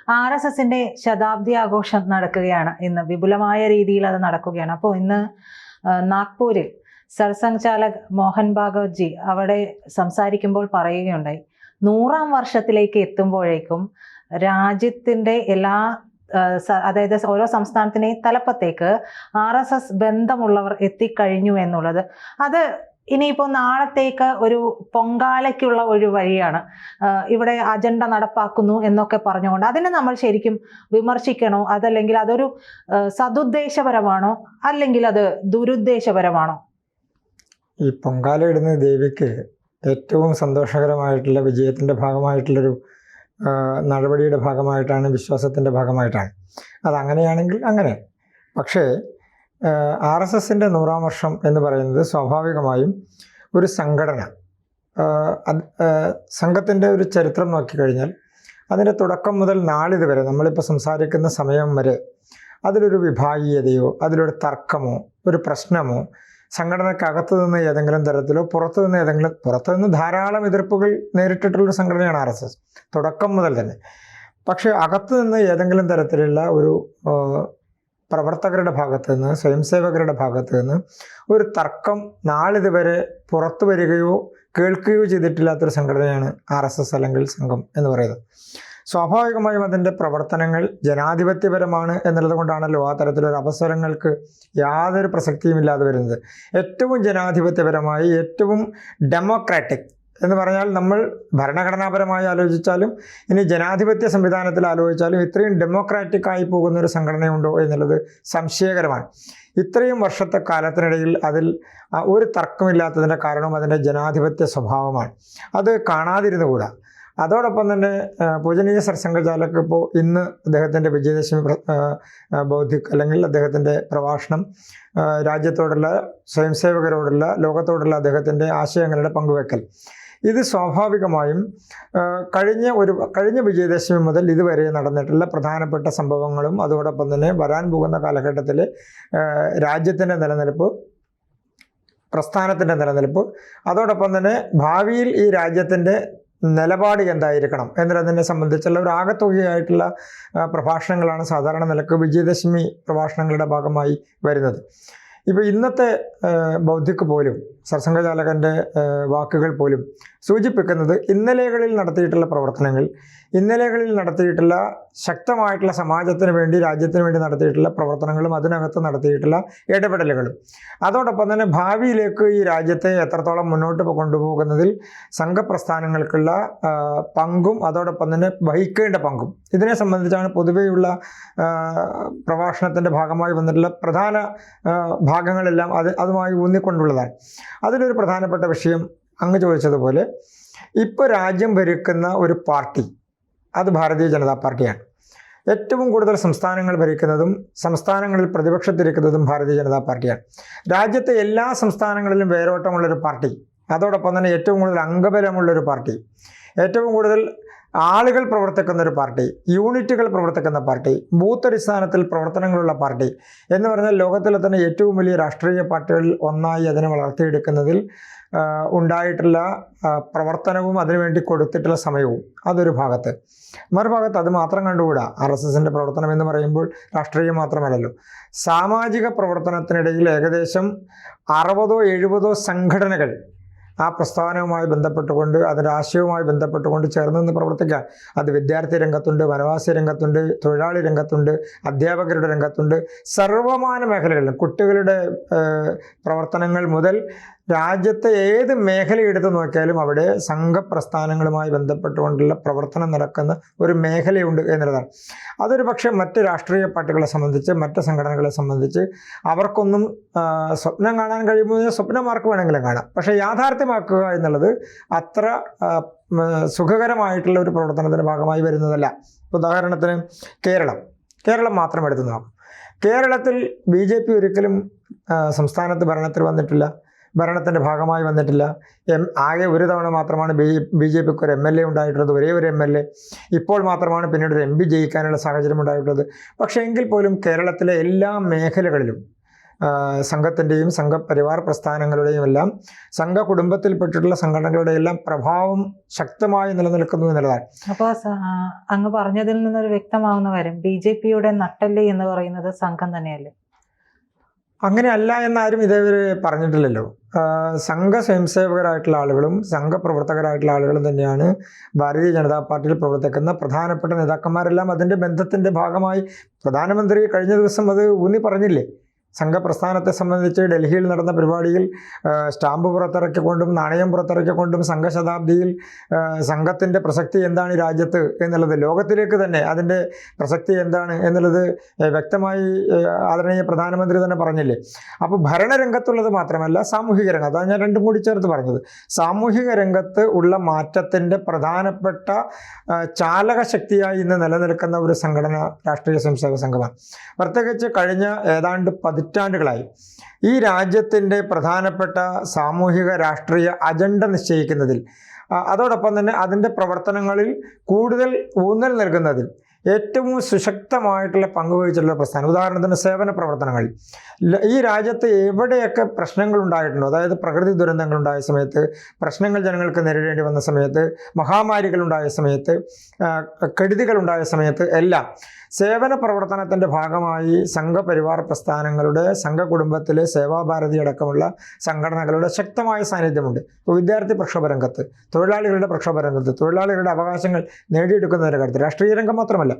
RSSന്റെ ശതാബ്ദി ആഘോഷം നടക്കുകയാണ്. ഇന്ന് വിപുലമായ രീതിയിൽ അത് നടക്കുകയാണ്. അപ്പോൾ ഇന്ന് നാഗ്പൂരിൽ സർസംഘ് ചാലക് മോഹൻ ഭാഗവത് ജി അവിടെ സംസാരിക്കുമ്പോൾ പറയുകയുണ്ടായി, 100ാം വർഷത്തിലേക്ക് എത്തുമ്പോഴേക്കും രാജ്യത്തിൻ്റെ എല്ലാ അതായത് ഓരോ സംസ്ഥാനത്തിനെയും തലപ്പത്തേക്ക് RSS ബന്ധമുള്ളവർ എത്തിക്കഴിഞ്ഞു എന്നുള്ളത്. അത് ഇനിയിപ്പോൾ നാളത്തേക്ക് ഒരു പൊങ്കാലയ്ക്കുള്ള ഒരു വഴിയാണ്. ഇവിടെ അജണ്ട നടപ്പാക്കുന്നു എന്നൊക്കെ പറഞ്ഞുകൊണ്ട് അതിനെ നമ്മൾ ശരിക്കും വിമർശിക്കണോ, അതല്ലെങ്കിൽ അതൊരു സതുദ്ദേശപരമാണോ അല്ലെങ്കിൽ അത് ദുരുദ്ദേശപരമാണോ? ഈ പൊങ്കാല ഇടുന്ന ദേവിക്ക് ഏറ്റവും സന്തോഷകരമായിട്ടുള്ള വിജയത്തിൻ്റെ ഭാഗമായിട്ടുള്ളൊരു നടപടിയുടെ ഭാഗമായിട്ടാണ്, വിശ്വാസത്തിൻ്റെ ഭാഗമായിട്ടാണ്. അതങ്ങനെയാണെങ്കിൽ അങ്ങനെ. പക്ഷേ RSSന്റെ 100ാം വർഷം എന്ന് പറയുന്നത് സ്വാഭാവികമായും ഒരു സംഘടന, സംഘത്തിൻ്റെ ഒരു ചരിത്രം നോക്കിക്കഴിഞ്ഞാൽ അതിൻ്റെ തുടക്കം മുതൽ നാളിത് വരെ നമ്മളിപ്പോൾ സംസാരിക്കുന്ന സമയം വരെ അതിലൊരു വിഭാഗീയതയോ അതിലൊരു തർക്കമോ ഒരു പ്രശ്നമോ സംഘടനക്കകത്തു നിന്ന് ഏതെങ്കിലും തരത്തിലോ പുറത്തുനിന്ന് ധാരാളം എതിർപ്പുകൾ നേരിട്ടിട്ടുള്ളൊരു സംഘടനയാണ് RSS തുടക്കം മുതൽ തന്നെ. പക്ഷേ അകത്തു നിന്ന് ഏതെങ്കിലും തരത്തിലുള്ള ഒരു പ്രവർത്തകരുടെ ഭാഗത്തു നിന്ന്, സ്വയംസേവകരുടെ ഭാഗത്തു നിന്ന് ഒരു തർക്കം നാളിതുവരെ പുറത്തു വരികയോ കേൾക്കുകയോ ചെയ്തിട്ടില്ലാത്തൊരു സംഘടനയാണ് RSS അല്ലെങ്കിൽ സംഘം എന്ന് പറയുന്നത്. സ്വാഭാവികമായും അതിൻ്റെ പ്രവർത്തനങ്ങൾ ജനാധിപത്യപരമാണ് എന്നുള്ളത് കൊണ്ടാണല്ലോ ആ തരത്തിലൊരു അവസരങ്ങൾക്ക് യാതൊരു പ്രസക്തിയും ഇല്ലാതെ വരുന്നത്. ഏറ്റവും ജനാധിപത്യപരമായി, ഏറ്റവും ഡെമോക്രാറ്റിക് എന്ന് പറഞ്ഞാൽ നമ്മൾ ഭരണഘടനാപരമായി ആലോചിച്ചാലും ഇനി ജനാധിപത്യ സംവിധാനത്തിൽ ആലോചിച്ചാലും ഇത്രയും ഡെമോക്രാറ്റിക് ആയി പോകുന്ന ഒരു സംഘടനയുണ്ടോ എന്നുള്ളത് സംശയകരമാണ്. ഇത്രയും വർഷത്തെ കാലത്തിനിടയിൽ അതിൽ ഒരു തർക്കമില്ലാത്തതിൻ്റെ കാരണം അതിൻ്റെ ജനാധിപത്യ സ്വഭാവമാണ്. അത് കാണാതിരുന്നുകൂടാ. അതോടൊപ്പം തന്നെ പൂജനീയ സർസംഘ് ചാലക് ഇപ്പോൾ ഇന്ന് അദ്ദേഹത്തിൻ്റെ വിജയദശമി ബൗദ്ധിക് അല്ലെങ്കിൽ അദ്ദേഹത്തിൻ്റെ പ്രഭാഷണം, രാജ്യത്തോടുള്ള, സ്വയംസേവകരോടുള്ള, ലോകത്തോടുള്ള അദ്ദേഹത്തിൻ്റെ ആശയങ്ങളുടെ പങ്കുവെക്കൽ, ഇത് സ്വാഭാവികമായും കഴിഞ്ഞ വിജയദശമി മുതൽ ഇതുവരെ നടന്നിട്ടുള്ള പ്രധാനപ്പെട്ട സംഭവങ്ങളും അതോടൊപ്പം തന്നെ വരാൻ പോകുന്ന കാലഘട്ടത്തിലെ രാജ്യത്തിൻ്റെ നിലനിൽപ്പ്, പ്രസ്ഥാനത്തിൻ്റെ നിലനിൽപ്പ്, അതോടൊപ്പം തന്നെ ഭാവിയിൽ ഈ രാജ്യത്തിൻ്റെ നിലപാട് എന്തായിരിക്കണം എന്നതിനെ സംബന്ധിച്ചുള്ള ഒരു ആകത്തുകയായിട്ടുള്ള പ്രഭാഷണങ്ങളാണ് സാധാരണ നിലക്ക് വിജയദശമി പ്രഭാഷണങ്ങളുടെ ഭാഗമായി വരുന്നത്. ഇപ്പോൾ ഇന്നത്തെ ബൗദ്ധിക് പോലും, സർസംഘ് ചാലകൻ്റെ വാക്കുകൾ പോലും സൂചിപ്പിക്കുന്നത് ഇന്നലെകളിൽ നടത്തിയിട്ടുള്ള പ്രവർത്തനങ്ങൾ, ഇന്നലെകളിൽ നടത്തിയിട്ടുള്ള ശക്തമായിട്ടുള്ള സമാജത്തിന് വേണ്ടി, രാജ്യത്തിന് വേണ്ടി നടത്തിയിട്ടുള്ള പ്രവർത്തനങ്ങളും അതിനകത്ത് നടത്തിയിട്ടുള്ള ഇടപെടലുകളും, അതോടൊപ്പം തന്നെ ഭാവിയിലേക്ക് ഈ രാജ്യത്തെ എത്രത്തോളം മുന്നോട്ട് കൊണ്ടുപോകുന്നതിൽ സംഘപ്രസ്ഥാനങ്ങൾക്കുള്ള പങ്കും അതോടൊപ്പം തന്നെ വഹിക്കേണ്ട പങ്കും, ഇതിനെ സംബന്ധിച്ചാണ് പൊതുവെയുള്ള പ്രഭാഷണത്തിൻ്റെ ഭാഗമായി വന്നിട്ടുള്ള പ്രധാന ഭാഗങ്ങളെല്ലാം അതുമായി ഊന്നിക്കൊണ്ടുള്ളതാണ്. അതിലൊരു പ്രധാനപ്പെട്ട വിഷയം അങ്ങ് ചോദിച്ചതുപോലെ ഇപ്പോൾ രാജ്യം ഭരിക്കുന്ന ഒരു പാർട്ടി അത് ഭാരതീയ ജനതാ പാർട്ടിയാണ്. ഏറ്റവും കൂടുതൽ സംസ്ഥാനങ്ങൾ ഭരിക്കുന്നതും സംസ്ഥാനങ്ങളിൽ പ്രതിപക്ഷത്തിരിക്കുന്നതും ഭാരതീയ ജനതാ പാർട്ടിയാണ്. രാജ്യത്തെ എല്ലാ സംസ്ഥാനങ്ങളിലും വേരോട്ടമുള്ളൊരു പാർട്ടി, അതോടൊപ്പം തന്നെ ഏറ്റവും കൂടുതൽ അംഗബലമുള്ളൊരു പാർട്ടി, ഏറ്റവും കൂടുതൽ ആളുകൾ പ്രവർത്തിക്കുന്ന ഒരു പാർട്ടി, യൂണിറ്റുകൾ പ്രവർത്തിക്കുന്ന പാർട്ടി, ബൂത്ത് അടിസ്ഥാനത്തിൽ പ്രവർത്തനങ്ങളുള്ള പാർട്ടി എന്ന് പറഞ്ഞാൽ ലോകത്തിലെ തന്നെ ഏറ്റവും വലിയ രാഷ്ട്രീയ പാർട്ടികളിൽ ഒന്നായി അതിനെ വളർത്തിയെടുക്കുന്നതിൽ ഉണ്ടായിട്ടുള്ള പ്രവർത്തനവും അതിനുവേണ്ടി കൊടുത്തിട്ടുള്ള സമയവും അതൊരു ഭാഗത്ത്. മറുഭാഗത്ത് അത് മാത്രം കണ്ടുകൂടാ. RSSൻ്റെ പ്രവർത്തനം എന്ന് പറയുമ്പോൾ രാഷ്ട്രീയം മാത്രമല്ലല്ലോ, സാമാജിക പ്രവർത്തനത്തിനിടയിൽ ഏകദേശം 60-70 സംഘടനകൾ ആ പ്രസ്ഥാനവുമായി ബന്ധപ്പെട്ടുകൊണ്ട്, അതിൻ്റെ ആശയവുമായി ബന്ധപ്പെട്ടുകൊണ്ട് ചേർന്ന് നിന്ന് പ്രവർത്തിക്കാൻ. അത് വിദ്യാർത്ഥി രംഗത്തുണ്ട്, വനവാസി രംഗത്തുണ്ട്, തൊഴിലാളി രംഗത്തുണ്ട്, അധ്യാപകരുടെ രംഗത്തുണ്ട്, സർവമാന മേഖലകളിലും കുട്ടികളുടെ പ്രവർത്തനങ്ങൾ മുതൽ രാജ്യത്തെ ഏത് മേഖല എടുത്തു നോക്കിയാലും അവിടെ സംഘപ്രസ്ഥാനങ്ങളുമായി ബന്ധപ്പെട്ടുകൊണ്ടുള്ള പ്രവർത്തനം നടക്കുന്ന ഒരു മേഖലയുണ്ട് എന്നുള്ളതാണ്. അതൊരു പക്ഷേ മറ്റ് രാഷ്ട്രീയ പാർട്ടികളെ സംബന്ധിച്ച്, മറ്റ് സംഘടനകളെ സംബന്ധിച്ച് അവർക്കൊന്നും സ്വപ്നം കാണാൻ കഴിയുമ്പോൾ സ്വപ്നമാർക്ക് വേണമെങ്കിലും കാണാം. പക്ഷേ യാഥാർത്ഥ്യമാക്കുക എന്നുള്ളത് അത്ര സുഖകരമായിട്ടുള്ള ഒരു പ്രവർത്തനത്തിൻ്റെ ഭാഗമായി വരുന്നതല്ല. ഉദാഹരണത്തിന് കേരളം മാത്രം എടുത്തു നോക്കാം. കേരളത്തിൽ BJP ഒരിക്കലും സംസ്ഥാനത്ത് ഭരണത്തിൽ വന്നിട്ടില്ല, ഭരണത്തിൻ്റെ ഭാഗമായി വന്നിട്ടില്ല. ആകെ ഒരു തവണ മാത്രമാണ് BJPക്ക് ഒരു MLA ഉണ്ടായിട്ടുള്ളത്, ഒരേ ഒരു MLA. ഇപ്പോൾ മാത്രമാണ് പിന്നീട് ഒരു MP ജയിക്കാനുള്ള സാഹചര്യം ഉണ്ടായിട്ടുള്ളത്. പക്ഷേ എങ്കിൽ പോലും കേരളത്തിലെ എല്ലാ മേഖലകളിലും സംഘത്തിൻ്റെയും സംഘപരിവാർ പ്രസ്ഥാനങ്ങളുടെയും എല്ലാം സംഘ കുടുംബത്തിൽപ്പെട്ടിട്ടുള്ള സംഘടനകളുടെ എല്ലാം പ്രഭാവം ശക്തമായി നിലനിൽക്കുന്നു എന്നുള്ളതാണ്. അപ്പോൾ അങ്ങ് പറഞ്ഞതിൽ നിന്നൊരു വ്യക്തമാവുന്ന കാര്യം BJPയുടെ നട്ടെല്ല് എന്ന് പറയുന്നത് സംഘം തന്നെയല്ലേ? അങ്ങനെ അല്ല എന്നാരും ഇതേവരെ പറഞ്ഞിട്ടില്ലല്ലോ. സംഘ സ്വയംസേവകരായിട്ടുള്ള ആളുകളും സംഘപ്രവർത്തകരായിട്ടുള്ള ആളുകളും തന്നെയാണ് ഭാരതീയ ജനതാ പാർട്ടിയിൽ പ്രവർത്തിക്കുന്ന പ്രധാനപ്പെട്ട നേതാക്കന്മാരെല്ലാം. അതിൻ്റെ ബന്ധത്തിൻ്റെ ഭാഗമായി പ്രധാനമന്ത്രി കഴിഞ്ഞ ദിവസം അത് ഊന്നി പറഞ്ഞില്ലേ. സംഘപ്രസ്ഥാനത്തെ സംബന്ധിച്ച് ഡൽഹിയിൽ നടന്ന പരിപാടിയിൽ സ്റ്റാമ്പ് പുറത്തിറക്കിക്കൊണ്ടും നാണയം പുറത്തിറക്കിക്കൊണ്ടും സംഘശതാബ്ദിയിൽ സംഘത്തിൻ്റെ പ്രസക്തി എന്താണ് ഈ രാജ്യത്ത് എന്നുള്ളത്, ലോകത്തിലേക്ക് തന്നെ അതിൻ്റെ പ്രസക്തി എന്താണ് എന്നുള്ളത് വ്യക്തമായി ആദരണീയ പ്രധാനമന്ത്രി തന്നെ പറഞ്ഞില്ലേ. അപ്പോൾ ഭരണരംഗത്തുള്ളത് മാത്രമല്ല സാമൂഹിക രംഗം, അതാണ് ഞാൻ രണ്ടും കൂടി ചേർത്ത് പറഞ്ഞത്. സാമൂഹിക രംഗത്ത് ഉള്ള മാറ്റത്തിൻ്റെ പ്രധാനപ്പെട്ട ചാലക ശക്തിയായി ഇന്ന് നിലനിൽക്കുന്ന ഒരു സംഘടന രാഷ്ട്രീയ സ്വയംസേവക സംഘമാണ്. പ്രത്യേകിച്ച് കഴിഞ്ഞ ഏതാണ്ട് പതിറ്റാണ്ടുകളായി ഈ രാജ്യത്തിൻ്റെ പ്രധാനപ്പെട്ട സാമൂഹിക രാഷ്ട്രീയ അജണ്ട നിശ്ചയിക്കുന്നതിൽ, അതോടൊപ്പം തന്നെ അതിൻ്റെ പ്രവർത്തനങ്ങളിൽ കൂടുതൽ ഊന്നൽ നൽകുന്നതിൽ ഏറ്റവും സുശക്തമായിട്ടുള്ള പങ്കുവഹിച്ചിട്ടുള്ള പ്രസ്ഥാനം. ഉദാഹരണത്തിന് സേവന പ്രവർത്തനങ്ങളിൽ ഈ രാജ്യത്ത് എവിടെയൊക്കെ പ്രശ്നങ്ങൾ ഉണ്ടായിട്ടുണ്ടോ, അതായത് പ്രകൃതി ദുരന്തങ്ങൾ ഉണ്ടായ സമയത്ത്, പ്രശ്നങ്ങൾ ജനങ്ങൾക്ക് നേരിടേണ്ടി വന്ന സമയത്ത്, മഹാമാരികൾ ഉണ്ടായ സമയത്ത്, കെടുതികൾ ഉണ്ടായ സമയത്ത് എല്ലാം സേവന പ്രവർത്തനത്തിൻ്റെ ഭാഗമായി സംഘപരിവാർ പ്രസ്ഥാനങ്ങളുടെ സംഘകുടുംബത്തിലെ സേവാഭാരതി അടക്കമുള്ള സംഘടനകളുടെ ശക്തമായ സാന്നിധ്യമുണ്ട്. ഇപ്പോൾ വിദ്യാർത്ഥി പ്രക്ഷോഭ രംഗത്ത്, തൊഴിലാളികളുടെ പ്രക്ഷോഭ രംഗത്ത്, തൊഴിലാളികളുടെ അവകാശങ്ങൾ നേടിയെടുക്കുന്നതിൻ്റെ കാര്യത്തിൽ, രാഷ്ട്രീയ രംഗം മാത്രമല്ല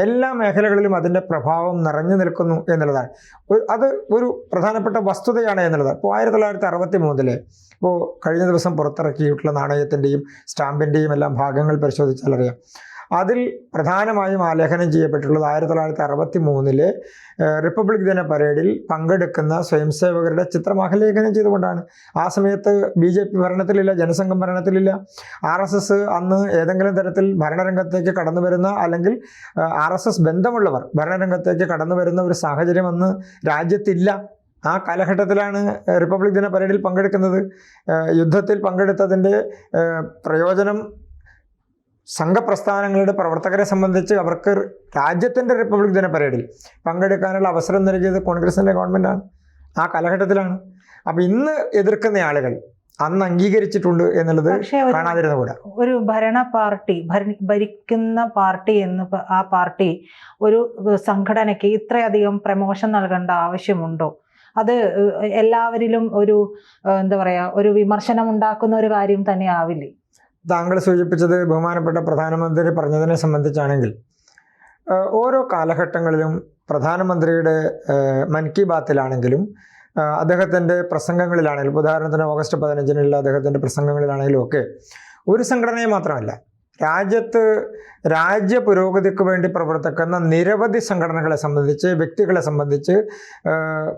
എല്ലാ മേഖലകളിലും അതിൻ്റെ പ്രഭാവം നിറഞ്ഞു നിൽക്കുന്നു എന്നുള്ളതാണ്. അത് ഒരു പ്രധാനപ്പെട്ട വസ്തുതയാണ് എന്നുള്ളതാണ്. ഇപ്പോൾ 1963 ഇപ്പോൾ കഴിഞ്ഞ ദിവസം പുറത്തിറക്കിയിട്ടുള്ള നാണയത്തിൻ്റെയും സ്റ്റാമ്പിൻ്റെയും എല്ലാം ഭാഗങ്ങൾ പരിശോധിച്ചാൽ അറിയാം. അതിൽ പ്രധാനമായും ആലേഖനം ചെയ്യപ്പെട്ടിട്ടുള്ളത് 1963 റിപ്പബ്ലിക് ദിന പരേഡിൽ പങ്കെടുക്കുന്ന സ്വയംസേവകരുടെ ചിത്രം ആലേഖനം ചെയ്തുകൊണ്ടാണ്. ആ സമയത്ത് BJP ഭരണത്തിലില്ല, ജനസംഘം ഭരണത്തിലില്ല. RSS അന്ന് ഏതെങ്കിലും തരത്തിൽ ഭരണരംഗത്തേക്ക് കടന്നു വരുന്ന അല്ലെങ്കിൽ RSS ബന്ധമുള്ളവർ ഭരണരംഗത്തേക്ക് കടന്നു വരുന്ന ഒരു സാഹചര്യം അന്ന് രാജ്യത്തില്ല. ആ കാലഘട്ടത്തിലാണ് റിപ്പബ്ലിക് ദിന പരേഡിൽ പങ്കെടുക്കുന്നത്. യുദ്ധത്തിൽ പങ്കെടുത്തതിൻ്റെ പ്രയോജനം സംഘപ്രസ്ഥാനങ്ങളുടെ പ്രവർത്തകരെ സംബന്ധിച്ച് അവർക്ക് രാജ്യത്തിൻ്റെ റിപ്പബ്ലിക് ദിന പരേഡിൽ പങ്കെടുക്കാനുള്ള അവസരം നൽകിയത് കോൺഗ്രസിൻ്റെ ഗവൺമെൻറ്റാണ്, ആ കാലഘട്ടത്തിലാണ്. അപ്പോൾ ഇന്ന് എതിർക്കുന്ന ആളുകൾ അന്ന് അംഗീകരിച്ചിട്ടുണ്ട് എന്നുള്ളത് കാണാതിരുന്ന കൂടെ. ഒരു ഭരണ പാർട്ടി, ഭരിക്കുന്ന പാർട്ടി എന്ന് ആ പാർട്ടി ഒരു സംഘടനയ്ക്ക് ഇത്രയധികം പ്രമോഷൻ നൽകേണ്ട ആവശ്യമുണ്ടോ? അത് എല്ലാവരിലും ഒരു എന്താ പറയുക, ഒരു വിമർശനം ഉണ്ടാക്കുന്ന ഒരു കാര്യം തന്നെ ആവില്ലേ? താങ്കൾ സൂചിപ്പിച്ചത് ബഹുമാനപ്പെട്ട പ്രധാനമന്ത്രി പറഞ്ഞതിനെ സംബന്ധിച്ചാണെങ്കിൽ, ഓരോ കാലഘട്ടങ്ങളിലും പ്രധാനമന്ത്രിയുടെ മൻ കി ബാത്തിലാണെങ്കിലും അദ്ദേഹത്തിൻ്റെ പ്രസംഗങ്ങളിലാണെങ്കിലും, ഉദാഹരണത്തിന് ഓഗസ്റ്റ് 15 അദ്ദേഹത്തിൻ്റെ പ്രസംഗങ്ങളിലാണെങ്കിലും ഒക്കെ ഒരു സംഘടനയെ മാത്രമല്ല, രാജ്യത്ത് രാജ്യ പുരോഗതിക്ക് വേണ്ടി പ്രവർത്തിക്കുന്ന നിരവധി സംഘടനകളെ സംബന്ധിച്ച്, വ്യക്തികളെ സംബന്ധിച്ച്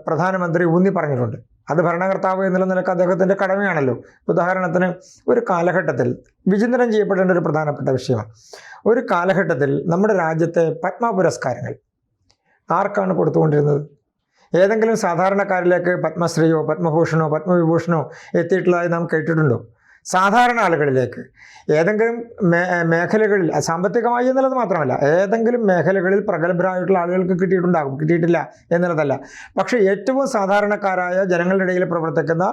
പ്രധാനമന്ത്രി ഊന്നി പറഞ്ഞിട്ടുണ്ട്. അത് ഭരണകർത്താവ് എന്നുള്ള നിലക്ക് അദ്ദേഹത്തിൻ്റെ കടമയാണല്ലോ. ഉദാഹരണത്തിന് ഒരു കാലഘട്ടത്തിൽ വിചിന്തനം ചെയ്യപ്പെടേണ്ട ഒരു പ്രധാനപ്പെട്ട വിഷയമാണ്. ഒരു കാലഘട്ടത്തിൽ നമ്മുടെ രാജ്യത്തെ പത്മ പുരസ്കാരങ്ങൾ ആർക്കാണ് കൊടുത്തുകൊണ്ടിരുന്നത്? ഏതെങ്കിലും സാധാരണക്കാരിലേക്ക് പത്മശ്രീയോ പത്മഭൂഷണോ പത്മവിഭൂഷണോ എത്തിയിട്ടുള്ളതായി നാം കേട്ടിട്ടുണ്ടോ? സാധാരണ ആളുകളിലേക്ക് ഏതെങ്കിലും മേഖലകളിൽ, സാമ്പത്തികമായി എന്നുള്ളത് മാത്രമല്ല, ഏതെങ്കിലും മേഖലകളിൽ പ്രഗത്ഭരായിട്ടുള്ള ആളുകൾക്ക് കിട്ടിയിട്ടുണ്ടാകും, കിട്ടിയിട്ടില്ല എന്നുള്ളതല്ല. പക്ഷേ ഏറ്റവും സാധാരണക്കാരായ ജനങ്ങളുടെ ഇടയിൽ പ്രവർത്തിക്കുന്ന,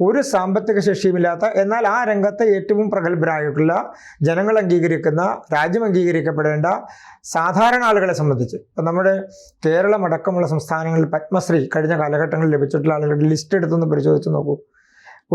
ഒരു സാമ്പത്തിക ശേഷിയുമില്ലാത്ത, എന്നാൽ ആ രംഗത്തെ ഏറ്റവും പ്രഗത്ഭരായിട്ടുള്ള, ജനങ്ങൾ അംഗീകരിക്കുന്ന, രാജ്യം അംഗീകരിക്കപ്പെടേണ്ട സാധാരണ ആളുകളെ സംബന്ധിച്ച്, ഇപ്പം നമ്മുടെ കേരളം അടക്കമുള്ള സംസ്ഥാനങ്ങളിൽ പത്മശ്രീ കഴിഞ്ഞ കാലഘട്ടങ്ങളിൽ ലഭിച്ചിട്ടുള്ള ആളുകളുടെ ലിസ്റ്റ് എടുത്തൊന്ന് പരിശോധിച്ച് നോക്കൂ.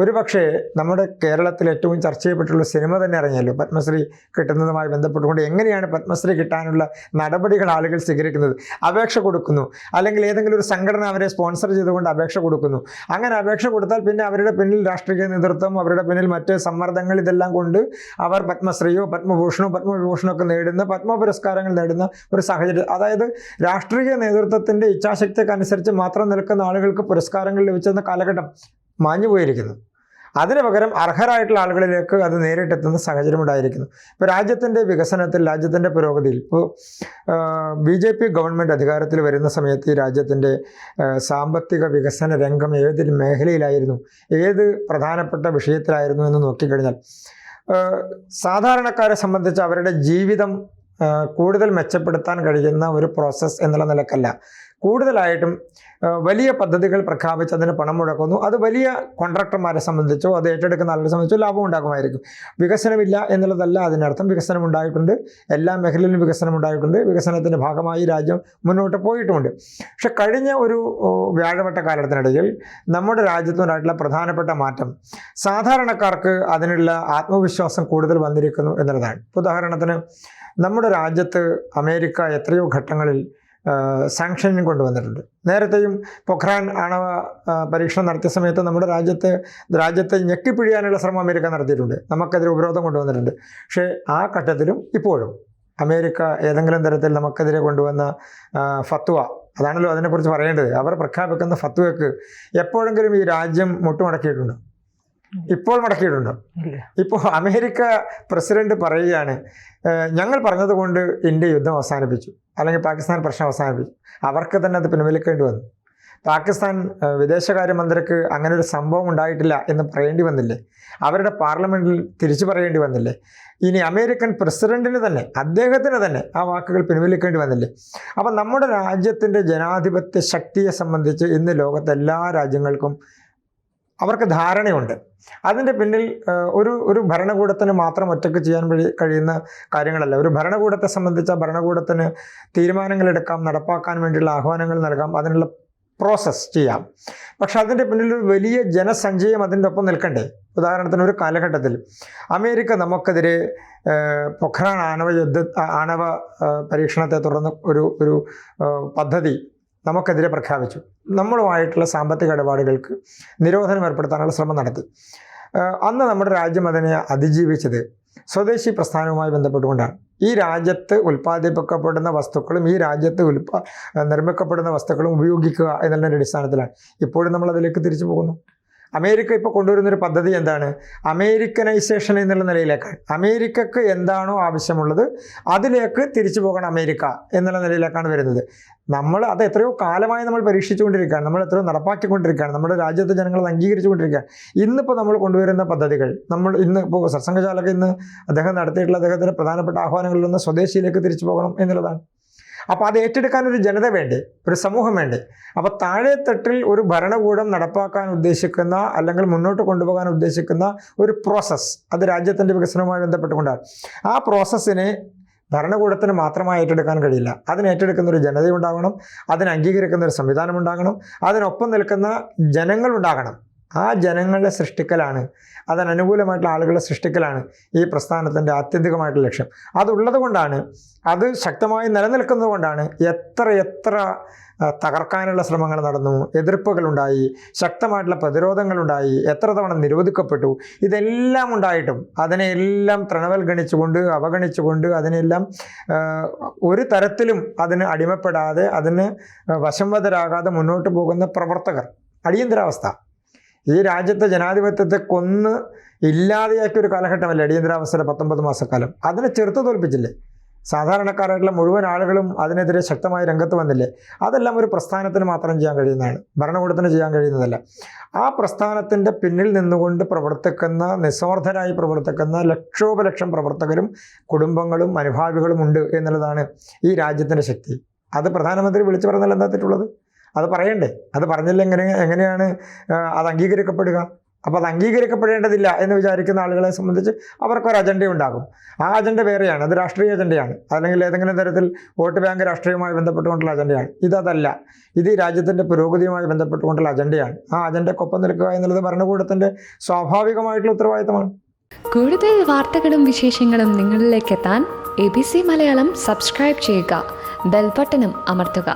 ഒരു പക്ഷേ നമ്മുടെ കേരളത്തിൽ ഏറ്റവും ചർച്ച ചെയ്യപ്പെട്ടുള്ള സിനിമ തന്നെ ഇറങ്ങിയല്ലോ പത്മശ്രീ കിട്ടുന്നതുമായി ബന്ധപ്പെട്ടുകൊണ്ട്. എങ്ങനെയാണ് പത്മശ്രീ കിട്ടാനുള്ള നടപടികൾ ആളുകൾ സ്വീകരിക്കുന്നത്? അപേക്ഷ കൊടുക്കുന്നു, അല്ലെങ്കിൽ ഏതെങ്കിലും ഒരു സംഘടന അവരെ സ്പോൺസർ ചെയ്തുകൊണ്ട് അപേക്ഷ കൊടുക്കുന്നു. അങ്ങനെ അപേക്ഷ കൊടുത്താൽ പിന്നെ അവരുടെ പിന്നിൽ രാഷ്ട്രീയ നേതൃത്വം, അവരുടെ പിന്നിൽ മറ്റ് സമ്മർദ്ദങ്ങൾ, ഇതെല്ലാം കൊണ്ട് അവർ പത്മശ്രീയോ പത്മഭൂഷണോ പത്മവിഭൂഷണോ ഒക്കെ നേടുന്ന, പത്മ പുരസ്കാരങ്ങൾ നേടുന്ന ഒരു സാഹചര്യം. അതായത് രാഷ്ട്രീയ നേതൃത്വത്തിൻ്റെ ഇച്ഛാശക്തിക്കനുസരിച്ച് മാത്രം നിൽക്കുന്ന ആളുകൾക്ക് പുരസ്കാരങ്ങൾ ലഭിച്ചെന്ന കാലഘട്ടം മാഞ്ഞു പോയിരിക്കുന്നു. അതിന് പകരം അർഹരായിട്ടുള്ള ആളുകളിലേക്ക് അത് നേരിട്ടെത്തുന്ന സാഹചര്യം ഉണ്ടായിരിക്കുന്നു. ഇപ്പോൾ രാജ്യത്തിൻ്റെ വികസനത്തിൽ, രാജ്യത്തിൻ്റെ പുരോഗതിയിൽ, ഇപ്പോൾ BJP ഗവൺമെൻറ് അധികാരത്തിൽ വരുന്ന സമയത്ത് ഈ രാജ്യത്തിൻ്റെ സാമ്പത്തിക വികസന രംഗം ഏത് മേഖലയിലായിരുന്നു, ഏത് പ്രധാനപ്പെട്ട വിഷയത്തിലായിരുന്നു എന്ന് നോക്കിക്കഴിഞ്ഞാൽ, സാധാരണക്കാരെ സംബന്ധിച്ച് അവരുടെ ജീവിതം കൂടുതൽ മെച്ചപ്പെടുത്താൻ കഴിയുന്ന ഒരു പ്രോസസ്സ് എന്നുള്ള നിലക്കല്ല, കൂടുതലായിട്ടും വലിയ പദ്ധതികൾ പ്രഖ്യാപിച്ച് അതിന് പണം മുടക്കുന്നു. അത് വലിയ കോൺട്രാക്ടർമാരെ സംബന്ധിച്ചോ അത് ഏറ്റെടുക്കുന്ന ആളുകളെ സംബന്ധിച്ചോ ലാഭം ഉണ്ടാക്കുമായിരിക്കും. വികസനമില്ല എന്നുള്ളതല്ല അതിനർത്ഥം. വികസനം ഉണ്ടായിട്ടുണ്ട്, എല്ലാ മേഖലയിലും വികസനം ഉണ്ടായിട്ടുണ്ട്, വികസനത്തിൻ്റെ ഭാഗമായി രാജ്യം മുന്നോട്ട് പോയിട്ടുമുണ്ട്. പക്ഷെ കഴിഞ്ഞ ഒരു വ്യാഴവട്ട കാലത്തിനിടയിൽ നമ്മുടെ രാജ്യത്തുണ്ടായിട്ടുള്ള പ്രധാനപ്പെട്ട മാറ്റം സാധാരണക്കാർക്ക് അതിനുള്ള ആത്മവിശ്വാസം കൂടുതൽ വന്നിരിക്കുന്നു എന്നുള്ളതാണ്. ഉദാഹരണത്തിന് നമ്മുടെ രാജ്യത്ത് അമേരിക്ക എത്രയോ ഘട്ടങ്ങളിൽ സാങ്ഷനിങ് കൊണ്ടുവന്നിട്ടുണ്ട്. നേരത്തെയും പൊഖ്രാൻ ആണവ പരീക്ഷണം നടത്തിയ സമയത്ത് നമ്മുടെ രാജ്യത്തെ ഞെക്കിപ്പിഴിയാനുള്ള ശ്രമം അമേരിക്ക നടത്തിയിട്ടുണ്ട്, നമുക്കെതിരെ ഉപരോധം കൊണ്ടുവന്നിട്ടുണ്ട്. പക്ഷേ ആ ഘട്ടത്തിലും ഇപ്പോഴും അമേരിക്ക ഏതെങ്കിലും തരത്തിൽ നമുക്കെതിരെ കൊണ്ടുവന്ന ഫത്വ, അതാണല്ലോ അതിനെക്കുറിച്ച് പറയേണ്ടത്, അവർ പ്രഖ്യാപിക്കുന്ന ഫത്വയ്ക്ക് എപ്പോഴെങ്കിലും ഈ രാജ്യം മുട്ടുമടക്കിയിട്ടുണ്ടോ? ഇപ്പോൾ മടക്കിയിട്ടുണ്ടോ? ഇപ്പോൾ അമേരിക്ക പ്രസിഡന്റ് പറയുകയാണ്, ഞങ്ങൾ പറഞ്ഞതുകൊണ്ട് ഇന്ത്യ യുദ്ധം അവസാനിപ്പിച്ചു, അല്ലെങ്കിൽ പാകിസ്ഥാൻ പ്രശ്നം അവസാനിപ്പിച്ചു. അവർക്ക് തന്നെ അത് പിൻവലിക്കേണ്ടി വന്നു. പാകിസ്ഥാൻ വിദേശകാര്യമന്ത്രിക്ക് അങ്ങനെ ഒരു സംഭവം ഉണ്ടായിട്ടില്ല എന്ന് പറയേണ്ടി വന്നില്ലേ? അവരുടെ പാർലമെൻറ്റിൽ തിരിച്ചു പറയേണ്ടി വന്നില്ലേ? ഇനി അമേരിക്കൻ പ്രസിഡന്റിന് തന്നെ, അദ്ദേഹത്തിന് തന്നെ ആ വാക്കുകൾ പിൻവലിക്കേണ്ടി വന്നില്ലേ? അപ്പം നമ്മുടെ രാജ്യത്തിൻ്റെ ജനാധിപത്യ ശക്തിയെ സംബന്ധിച്ച് ഇന്ന് ലോകത്തെ എല്ലാ രാജ്യങ്ങൾക്കും അവർക്ക് ധാരണയുണ്ട്. അതിൻ്റെ പിന്നിൽ ഒരു ഭരണകൂടത്തിന് മാത്രം ഒറ്റയ്ക്ക് ചെയ്യാൻ കഴിയുന്ന കാര്യങ്ങളല്ല. ഒരു ഭരണകൂടത്തെ സംബന്ധിച്ച ഭരണകൂടത്തിന് തീരുമാനങ്ങളെടുക്കാം, നടപ്പാക്കാൻ വേണ്ടിയുള്ള ആഹ്വാനങ്ങൾ നൽകാം, അതിനുള്ള പ്രോസസ്സ് ചെയ്യാം. പക്ഷെ അതിൻ്റെ പിന്നിൽ ഒരു വലിയ ജനസഞ്ചയം അതിൻ്റെ ഒപ്പം നിൽക്കണ്ടേ? ഉദാഹരണത്തിന് ഒരു കാലഘട്ടത്തിൽ അമേരിക്ക നമുക്കെതിരെ പൊഖ്രാൻ ആണവ പരീക്ഷണത്തെ തുടർന്ന് ഒരു പദ്ധതി നമുക്കെതിരെ പ്രഖ്യാപിച്ചു. നമ്മളുമായിട്ടുള്ള സാമ്പത്തിക ഇടപാടുകൾക്ക് നിരോധനം ഏർപ്പെടുത്താനുള്ള ശ്രമം നടത്തി. അന്ന് നമ്മുടെ രാജ്യം അതിനെ അതിജീവിച്ചത് സ്വദേശി പ്രസ്ഥാനവുമായി ബന്ധപ്പെട്ടുകൊണ്ടാണ്. ഈ രാജ്യത്ത് ഉൽപ്പാദിപ്പിക്കപ്പെടുന്ന വസ്തുക്കളും ഈ രാജ്യത്ത് നിർമ്മിക്കപ്പെടുന്ന വസ്തുക്കളും ഉപയോഗിക്കുക എന്നുള്ളതിൻ്റെ അടിസ്ഥാനത്തിലാണ്. ഇപ്പോഴും നമ്മൾ അതിലേക്ക് തിരിച്ചു പോകുന്നു. അമേരിക്ക ഇപ്പോൾ കൊണ്ടുവരുന്നൊരു പദ്ധതി എന്താണ്? അമേരിക്കനൈസേഷൻ എന്നുള്ള നിലയിലേക്കാണ്. അമേരിക്കക്ക് എന്താണോ ആവശ്യമുള്ളത് അതിലേക്ക് തിരിച്ചു പോകണം അമേരിക്ക എന്നുള്ള നിലയിലേക്കാണ് വരുന്നത്. അത് എത്രയോ കാലമായി നമ്മൾ പരീക്ഷിച്ചുകൊണ്ടിരിക്കുകയാണ്, നമ്മൾ എത്രയോ നടപ്പാക്കിക്കൊണ്ടിരിക്കുകയാണ്, നമ്മുടെ രാജ്യത്തെ ജനങ്ങൾ അത് അംഗീകരിച്ചുകൊണ്ടിരിക്കുകയാണ്. ഇന്നിപ്പോൾ നമ്മൾ കൊണ്ടുവരുന്ന പദ്ധതികൾ, ഇപ്പോൾ സർസംഘചാലക് ഇന്ന് അദ്ദേഹം നടത്തിയിട്ടുള്ള അദ്ദേഹത്തിൻ്റെ പ്രധാനപ്പെട്ട ആഹ്വാനങ്ങളിലൊന്ന് സ്വദേശിയിലേക്ക് തിരിച്ചു പോകണം എന്നുള്ളതാണ്. അപ്പോൾ അത് ഏറ്റെടുക്കാൻ ഒരു ജനത വേണ്ടേ, ഒരു സമൂഹം വേണ്ടേ? അപ്പോൾ താഴെത്തട്ടിൽ ഒരു ഭരണകൂടം നടപ്പാക്കാൻ ഉദ്ദേശിക്കുന്ന അല്ലെങ്കിൽ മുന്നോട്ട് കൊണ്ടുപോകാൻ ഉദ്ദേശിക്കുന്ന ഒരു പ്രോസസ്സ്, അത് രാജ്യത്തിൻ്റെ വികസനവുമായി ബന്ധപ്പെട്ടുകൊണ്ടാണ്. ആ പ്രോസസ്സിനെ ഭരണകൂടത്തിന് മാത്രമായി ഏറ്റെടുക്കാൻ കഴിയില്ല. അതിന് ഏറ്റെടുക്കുന്ന ഒരു ജനതയുണ്ടാകണം, അതിന് അംഗീകരിക്കുന്ന ഒരു സംവിധാനം ഉണ്ടാകണം, അതിനൊപ്പം നിൽക്കുന്ന ജനങ്ങളുണ്ടാകണം. ആ ജനങ്ങളെ സൃഷ്ടിക്കലാണ്, അതിനനുകൂലമായിട്ടുള്ള ആളുകളെ സൃഷ്ടിക്കലാണ് ഈ പ്രസ്ഥാനത്തിൻ്റെ ആത്യന്തികമായിട്ടുള്ള ലക്ഷ്യം. അതുള്ളത് കൊണ്ടാണ്, അത് ശക്തമായി നിലനിൽക്കുന്നത് കൊണ്ടാണ് എത്ര തകർക്കാനുള്ള ശ്രമങ്ങൾ നടന്നു, എതിർപ്പുകളുണ്ടായി, ശക്തമായിട്ടുള്ള പ്രതിരോധങ്ങളുണ്ടായി, എത്ര തവണ നിരോധിക്കപ്പെട്ടു. ഇതെല്ലാം ഉണ്ടായിട്ടും അതിനെല്ലാം തൃണവൽഗണിച്ചുകൊണ്ട്, അവഗണിച്ചുകൊണ്ട്, അതിനെല്ലാം ഒരു തരത്തിലും അതിന് അടിമപ്പെടാതെ, അതിന് വശംവദരാകാതെ മുന്നോട്ട് പോകുന്ന പ്രവർത്തകർ. അടിയന്തരാവസ്ഥ ഈ രാജ്യത്തെ ജനാധിപത്യത്തെ കൊന്ന് ഇല്ലാതെയാക്കിയ ഒരു കാലഘട്ടമല്ലേ അടിയന്തരാവസ്ഥയുടെ 19 മാസക്കാലം. അതിനെ ചെറുത്ത് തോൽപ്പിച്ചില്ലേ? സാധാരണക്കാരായിട്ടുള്ള മുഴുവൻ ആളുകളും അതിനെതിരെ ശക്തമായി രംഗത്ത് വന്നില്ലേ? അതെല്ലാം ഒരു പ്രസ്ഥാനത്തിന് മാത്രം ചെയ്യാൻ കഴിയുന്നതാണ്, ഭരണകൂടത്തിന് ചെയ്യാൻ കഴിയുന്നതല്ല. ആ പ്രസ്ഥാനത്തിൻ്റെ പിന്നിൽ നിന്നുകൊണ്ട് പ്രവർത്തിക്കുന്ന, നിസ്വാർത്ഥരായി പ്രവർത്തിക്കുന്ന ലക്ഷോപലക്ഷം പ്രവർത്തകരും കുടുംബങ്ങളും അനുഭാവികളും ഉണ്ട് എന്നുള്ളതാണ് ഈ രാജ്യത്തിൻ്റെ ശക്തി. അത് പ്രധാനമന്ത്രി വിളിച്ചു പറഞ്ഞാൽ എന്താ തെറ്റുള്ളത്? അത് പറയണ്ടേ? അത് പറഞ്ഞില്ല എങ്ങനെയാണ് അത് അംഗീകരിക്കപ്പെടുക? അപ്പോൾ അത് അംഗീകരിക്കപ്പെടേണ്ടതില്ല എന്ന് വിചാരിക്കുന്ന ആളുകളെ സംബന്ധിച്ച് അവർക്കൊരു അജണ്ട ഉണ്ടാകും. ആ അജണ്ട വേറെയാണ്, അത് രാഷ്ട്രീയ അജണ്ടയാണ്, അല്ലെങ്കിൽ ഏതെങ്കിലും തരത്തിൽ വോട്ട് ബാങ്ക് രാഷ്ട്രീയവുമായി ബന്ധപ്പെട്ടുകൊണ്ടുള്ള അജണ്ടയാണ്. ഇതല്ല, ഇത് ഈ രാജ്യത്തിൻ്റെ പുരോഗതിയുമായി ബന്ധപ്പെട്ടുകൊണ്ടുള്ള അജണ്ടയാണ്. ആ അജണ്ടയ്ക്കൊപ്പം നിൽക്കുക എന്നുള്ളത് ഭരണകൂടത്തിൻ്റെ സ്വാഭാവികമായിട്ടുള്ള ഉത്തരവാദിത്തമാണ്. കൂടുതൽ വാർത്തകളും വിശേഷങ്ങളും നിങ്ങളിലേക്ക് എത്താൻ ABC മലയാളം സബ്സ്ക്രൈബ് ചെയ്യുക, ബെൽബട്ടനും അമർത്തുക.